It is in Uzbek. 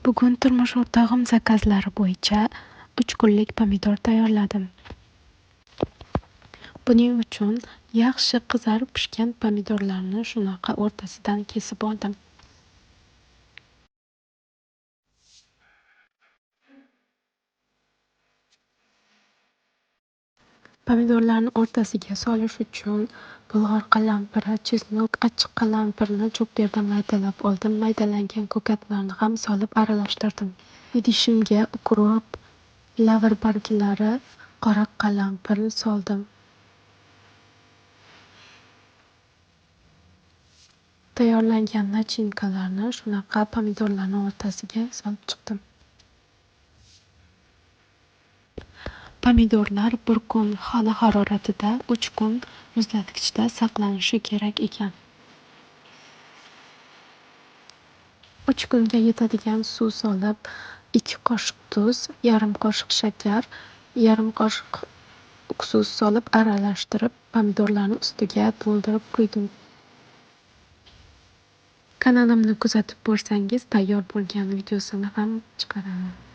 Bugun turmush o'rtog'im zakazlari bo'yicha 3 kunlik pomidor tayyorladim. Buning uchun yaxshi qizarib pishgan pomidorlarni shunaqa o'rtasidan kesib oldim. Pomidorlarni o'rtasiga solish uchun bulg'or qalampiri, chesnok, achchiq qalampirni cho'pterda maydalab oldim. Maydalangan ko'katlarni ham solib aralashtirdim. Idishimga ukrop, lavr barglari, qora qalampir soldim. Tayyorlangan nachinkalarni shunaqa pomidorlarni o'rtasiga solib chiqdim. Pomidorlar bir kun xona haroratida 3 kun muzlatgichda saqlanishi kerak ekan. 3 kunga yetadigan suv solib, 2 qoshiq tuz, yarim qoshiq shakar, yarim qoshiq uksus solib aralashtirib, pomidorlarni ustiga to'ldirib quydim. Kanalimni kuzatib borsangiz, tayyor bo'lgan videosini ham chiqaraman.